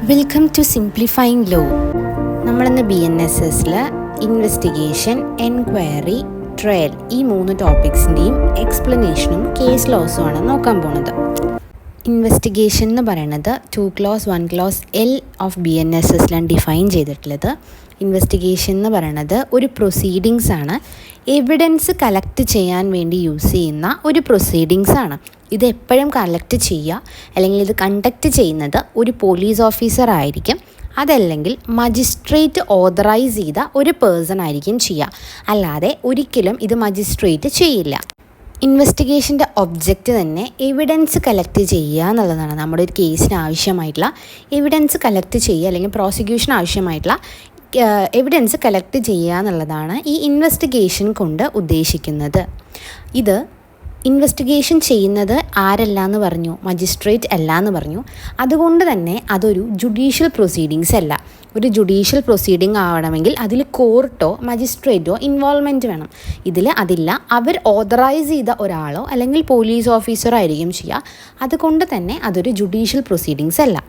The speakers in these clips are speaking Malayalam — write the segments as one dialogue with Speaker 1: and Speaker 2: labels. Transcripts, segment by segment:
Speaker 1: Welcome to simplifying law. നമ്മളിന്ന് BNSSൽ ഇൻവെസ്റ്റിഗേഷൻ, എൻക്വയറി, ട്രയൽ ഈ 3 ടോപ്പിക്സിൻ്റെയും എക്സ്പ്ലനേഷനും കേസ് ലോസുമാണ് നോക്കാൻ പോകുന്നത്. ഇൻവെസ്റ്റിഗേഷൻ എന്ന് പറയുന്നത് 2 clause 1 clause L ഓഫ് BNSSലാണ് ഡിഫൈൻ ചെയ്തിട്ടുള്ളത്. ഇൻവെസ്റ്റിഗേഷൻ എന്ന് പറയുന്നത് ഒരു പ്രൊസീഡിങ്സ് ആണ്, എവിഡൻസ് കളക്ട് ചെയ്യാൻ വേണ്ടി യൂസ് ചെയ്യുന്ന ഒരു പ്രൊസീഡിങ്സ് ആണ്. ഇത് എപ്പോഴും കളക്ട് ചെയ്യുക അല്ലെങ്കിൽ ഇത് കണ്ടക്ട് ചെയ്യുന്നത് ഒരു പോലീസ് ഓഫീസർ ആയിരിക്കും, അതല്ലെങ്കിൽ മജിസ്ട്രേറ്റ് ഓതറൈസ് ചെയ്ത ഒരു പേഴ്സൺ ആയിരിക്കും ചെയ്യുക. അല്ലാതെ ഒരിക്കലും ഇത് മജിസ്ട്രേറ്റ് ചെയ്യില്ല. ഇൻവെസ്റ്റിഗേഷൻ്റെ ഒബ്ജക്റ്റ് തന്നെ എവിഡൻസ് കളക്ട് ചെയ്യുക എന്നുള്ളതാണ്. നമ്മുടെ ഒരു കേസിന് ആവശ്യമായിട്ടുള്ള എവിഡൻസ് കളക്ട് ചെയ്യുക അല്ലെങ്കിൽ പ്രോസിക്യൂഷൻ ആവശ്യമായിട്ടുള്ള എവിഡൻസ് കളക്ട് ചെയ്യുക എന്നുള്ളതാണ് ഈ ഇൻവെസ്റ്റിഗേഷൻ കൊണ്ട് ഉദ്ദേശിക്കുന്നത്. ഇത് ഇൻവെസ്റ്റിഗേഷൻ ചെയ്യുന്നത് ആരല്ല എന്ന് പറഞ്ഞു? മജിസ്ട്രേറ്റ് അല്ല എന്ന് പറഞ്ഞു. അതുകൊണ്ട് തന്നെ അതൊരു ജുഡീഷ്യൽ പ്രൊസീഡിങ്സ് അല്ല. ഒരു ജുഡീഷ്യൽ പ്രൊസീഡിങ് ആവണമെങ്കിൽ അതിൽ കോർട്ടോ മജിസ്ട്രേറ്റോ ഇൻവോൾവ്മെൻറ്റ് വേണം. ഇതിൽ അതില്ല. അവർ ഓതറൈസ് ചെയ്ത ഒരാളോ അല്ലെങ്കിൽ പോലീസ് ഓഫീസറോ ആയിരിക്കും ചെയ്യുക. അതുകൊണ്ട് തന്നെ അതൊരു ജുഡീഷ്യൽ പ്രൊസീഡിങ്സ് അല്ല.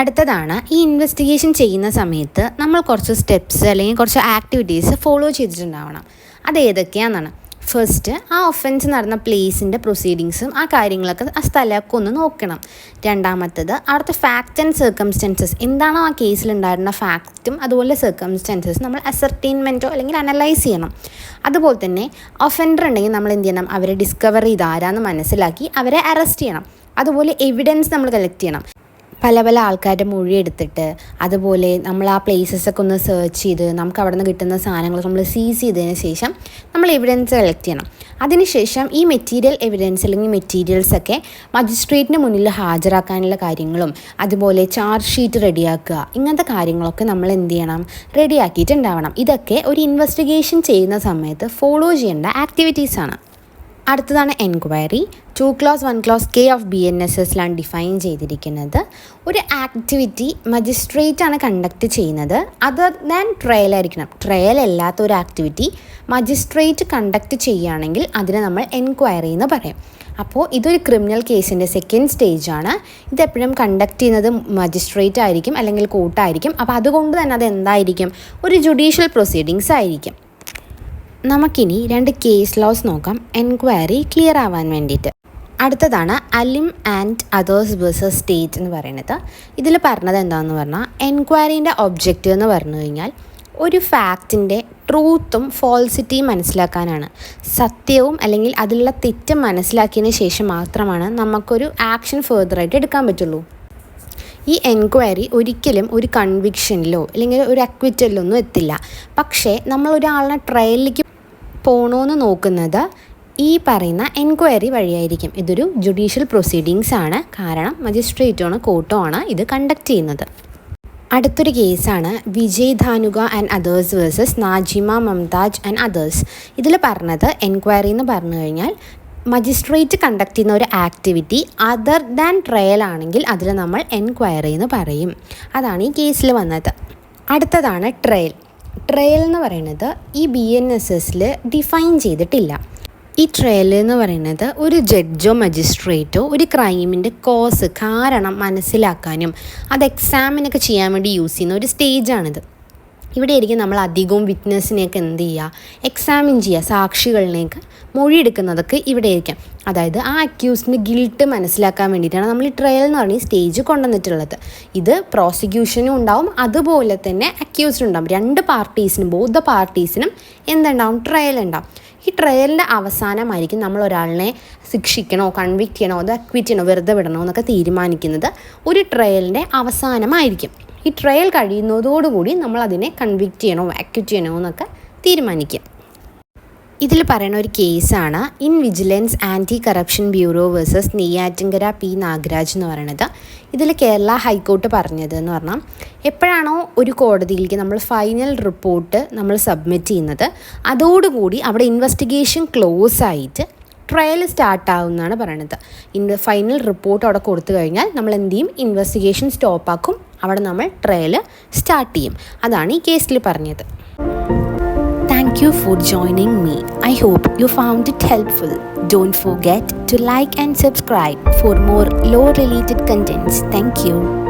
Speaker 1: അടുത്തതാണ്, ഈ ഇൻവെസ്റ്റിഗേഷൻ ചെയ്യുന്ന സമയത്ത് നമ്മൾ കുറച്ച് സ്റ്റെപ്സ് അല്ലെങ്കിൽ കുറച്ച് ആക്ടിവിറ്റീസ് ഫോളോ ചെയ്തിട്ടുണ്ടാവണം. അത് ഏതൊക്കെയാണെന്നാണ്. ഫസ്റ്റ്, ആ ഒഫൻസ് നടന്ന പ്ലേസിൻ്റെ പ്രൊസീഡിങ്സും ആ കാര്യങ്ങളൊക്കെ ആ സ്ഥലമൊക്കെ ഒന്ന് നോക്കണം. രണ്ടാമത്തത്, അവിടുത്തെ ഫാക്റ്റ് ആൻഡ് സർക്കംസ്റ്റൻസസ് എന്താണോ ആ കേസിലുണ്ടായിരുന്ന ഫാക്റ്റും അതുപോലെ സർക്കംസ്റ്റൻസസ് നമ്മൾ അസർട്ടൈൻമെൻറ്റോ അല്ലെങ്കിൽ അനലൈസ് ചെയ്യണം. അതുപോലെ തന്നെ ഒഫൻഡർ ഉണ്ടെങ്കിൽ നമ്മൾ എന്ത് ചെയ്യണം? അവരെ ഡിസ്കവർ ചെയ്ത് ആരാന്ന് മനസ്സിലാക്കി അവരെ അറസ്റ്റ് ചെയ്യണം. അതുപോലെ എവിഡൻസ് നമ്മൾ കളക്ട് ചെയ്യണം. പല ആൾക്കാരുടെ മൊഴി എടുത്തിട്ട് അതുപോലെ നമ്മൾ ആ പ്ലേസസൊക്കെ ഒന്ന് സെർച്ച് ചെയ്ത് നമുക്ക് അവിടെ നിന്ന് കിട്ടുന്ന സാധനങ്ങൾ നമ്മൾ സീസ് ചെയ്തതിന് ശേഷം നമ്മൾ എവിഡൻസ് കളക്ട് ചെയ്യണം. അതിനുശേഷം ഈ മെറ്റീരിയൽ എവിഡൻസ് അല്ലെങ്കിൽ മെറ്റീരിയൽസൊക്കെ മജിസ്ട്രേറ്റിന് മുന്നിൽ ഹാജരാക്കാനുള്ള കാര്യങ്ങളും അതുപോലെ ചാർജ് ഷീറ്റ് റെഡിയാക്കുക, ഇങ്ങനത്തെ കാര്യങ്ങളൊക്കെ നമ്മൾ എന്ത് ചെയ്യണം? റെഡിയാക്കിയിട്ടുണ്ടാവണം. ഇതൊക്കെ ഒരു ഇൻവെസ്റ്റിഗേഷൻ ചെയ്യുന്ന സമയത്ത് ഫോളോ ചെയ്യേണ്ട ആക്ടിവിറ്റീസാണ്. അടുത്തതാണ് enquiry. 2 clause 1 clause K of BNSSലാണ് ഡിഫൈൻ ചെയ്തിരിക്കുന്നത്. ഒരു ആക്ടിവിറ്റി മജിസ്ട്രേറ്റാണ് കണ്ടക്ട് ചെയ്യുന്നത്, അതർ ദാൻ ട്രയൽ ആയിരിക്കണം. ട്രയൽ അല്ലാത്ത ഒരു ആക്ടിവിറ്റി മജിസ്ട്രേറ്റ് കണ്ടക്ട് ചെയ്യുകയാണെങ്കിൽ അതിനെ നമ്മൾ എൻക്വയറി എന്ന് പറയും. അപ്പോൾ ഇതൊരു ക്രിമിനൽ കേസിൻ്റെ സെക്കൻഡ് സ്റ്റേജാണ്. ഇതെപ്പോഴും കണ്ടക്ട് ചെയ്യുന്നത് മജിസ്ട്രേറ്റ് ആയിരിക്കും അല്ലെങ്കിൽ കോർട്ടായിരിക്കും. അപ്പോൾ അതുകൊണ്ട് തന്നെ അത് എന്തായിരിക്കും? ഒരു ജുഡീഷ്യൽ പ്രൊസീഡിങ്സ് ആയിരിക്കും. നമുക്കിനി 2 കേസ് ലോസ് നോക്കാം, എൻക്വയറി ക്ലിയർ ആവാൻ വേണ്ടിയിട്ട്. അടുത്തതാണ് അലിം ആൻഡ് അതേഴ്സ് വേഴ്സസ് സ്റ്റേറ്റ് എന്ന് പറയുന്നത്. ഇതിൽ പറഞ്ഞത് എന്താണെന്ന് പറഞ്ഞാൽ, എൻക്വയറീൻ്റെ ഒബ്ജക്റ്റ് എന്ന് പറഞ്ഞു കഴിഞ്ഞാൽ ഒരു ഫാക്റ്റിൻ്റെ ട്രൂത്തും ഫോൾസിറ്റിയും മനസ്സിലാക്കാനാണ്. സത്യവും അല്ലെങ്കിൽ അതിലുള്ള തെറ്റും മനസ്സിലാക്കിയതിന് ശേഷം മാത്രമാണ് നമുക്കൊരു ആക്ഷൻ ഫെർദറായിട്ട് എടുക്കാൻ പറ്റുള്ളൂ. ഈ എൻക്വയറി ഒരിക്കലും ഒരു കൺവിക്ഷനിലോ അല്ലെങ്കിൽ ഒരു അക്വിറ്റലിലോ ഒന്നും എത്തില്ല. പക്ഷേ നമ്മൾ ഒരാളിനെ ട്രയലിലേക്ക് പോകണമെന്ന് നോക്കുന്നത് ഈ പറയുന്ന എൻക്വയറി വഴിയായിരിക്കും. ഇതൊരു ജുഡീഷ്യൽ പ്രൊസീഡിങ്സ് ആണ്, കാരണം മജിസ്ട്രേറ്റോ ആണ് കോർട്ടോ ആണ് ഇത് കണ്ടക്ട് ചെയ്യുന്നത്. അടുത്തൊരു കേസാണ് Vijay Dhanuka and others versus Najima Mumtaz and others. ഇതിൽ പറഞ്ഞത് എൻക്വയറി എന്ന് പറഞ്ഞു കഴിഞ്ഞാൽ മജിസ്ട്രേറ്റ് കണ്ടക്ട് ചെയ്യുന്ന ഒരു ആക്ടിവിറ്റി അതർ ദാൻ ട്രയൽ ആണെങ്കിൽ അതിൽ നമ്മൾ എൻക്വയറി എന്ന് പറയും. അതാണ് ഈ കേസിൽ വന്നത്. അടുത്തതാണ് ട്രയൽ. ട്രയൽ എന്ന് പറയുന്നത് ഈ BNSSൽ ഡിഫൈൻ ചെയ്തിട്ടില്ല. ഈ ട്രയൽ എന്ന് പറയുന്നത് ഒരു ജഡ്ജോ മജിസ്ട്രേറ്റോ ഒരു ക്രൈമിൻ്റെ കാരണം മനസ്സിലാക്കാനും അത് എക്സാമിനൊക്കെ ചെയ്യാൻ വേണ്ടി യൂസ് ചെയ്യുന്ന ഒരു സ്റ്റേജാണിത്. ഇവിടെ ആയിരിക്കും നമ്മൾ അധികവും വിറ്റ്നസ്സിനെയൊക്കെ എന്ത് ചെയ്യുക? എക്സാമിൻ ചെയ്യുക. സാക്ഷികളിലേക്ക് മൊഴിയെടുക്കുന്നതൊക്കെ ഇവിടെ ആയിരിക്കും. അതായത് ആ അക്യൂസിൻ്റെ ഗിൽട്ട് മനസ്സിലാക്കാൻ വേണ്ടിയിട്ടാണ് നമ്മൾ ഈ ട്രയൽ എന്ന് പറഞ്ഞ സ്റ്റേജ് കൊണ്ടുവന്നിട്ടുള്ളത്. ഇത് പ്രോസിക്യൂഷനും ഉണ്ടാവും അതുപോലെ തന്നെ അക്യൂസ്ഡ് ഉണ്ടാവും. 2 പാർട്ടീസിനും ബോത്ത് പാർട്ടീസിനും എന്തുണ്ടാവും? ട്രയൽ ഉണ്ടാവും. ഈ ട്രയലിൻ്റെ അവസാനമായിരിക്കും നമ്മൾ ഒരാളിനെ ശിക്ഷിക്കണോ കൺവിക്റ്റ് ചെയ്യണോ അത് അക്വിറ്റ് ചെയ്യണോ വെറുതെ വിടണോ എന്നൊക്കെ തീരുമാനിക്കുന്നത് ഒരു ട്രയലിൻ്റെ അവസാനമായിരിക്കും. ഈ ട്രയൽ കഴിയുന്നതോടുകൂടി നമ്മൾ അതിനെ കൺവിക്റ്റ് ചെയ്യണോ അക്വിറ്റ് ചെയ്യണോ എന്നൊക്കെ തീരുമാനിക്കും. ഇതിൽ പറയുന്ന ഒരു കേസാണ് in vigilance anti corruption bureau versus Neyyattinkara P Nagaraj എന്ന് പറയുന്നത്. ഇതിൽ കേരള ഹൈക്കോർട്ട് പറഞ്ഞത് എന്ന് പറഞ്ഞാൽ, എപ്പോഴാണോ ഒരു കോടതിയിലേക്ക് നമ്മൾ ഫൈനൽ റിപ്പോർട്ട് നമ്മൾ സബ്മിറ്റ് ചെയ്യുന്നത് അതോടുകൂടി അവിടെ ഇൻവെസ്റ്റിഗേഷൻ ക്ലോസ് ആയിട്ട് ട്രയൽ സ്റ്റാർട്ടാവുമെന്നാണ് പറയണത്. ഫൈനൽ റിപ്പോർട്ട് അവിടെ കൊടുത്തു കഴിഞ്ഞാൽ നമ്മൾ എന്ത് ചെയ്യും? ഇൻവെസ്റ്റിഗേഷൻ സ്റ്റോപ്പാക്കും. അവിടെ നമ്മൾ ട്രയൽ സ്റ്റാർട്ട് ചെയ്യും. അതാണ് ഈ കേസിൽ പറഞ്ഞത്. Thank you for joining me. I hope you found it helpful. Don't forget to like and subscribe for more law related contents. Thank you.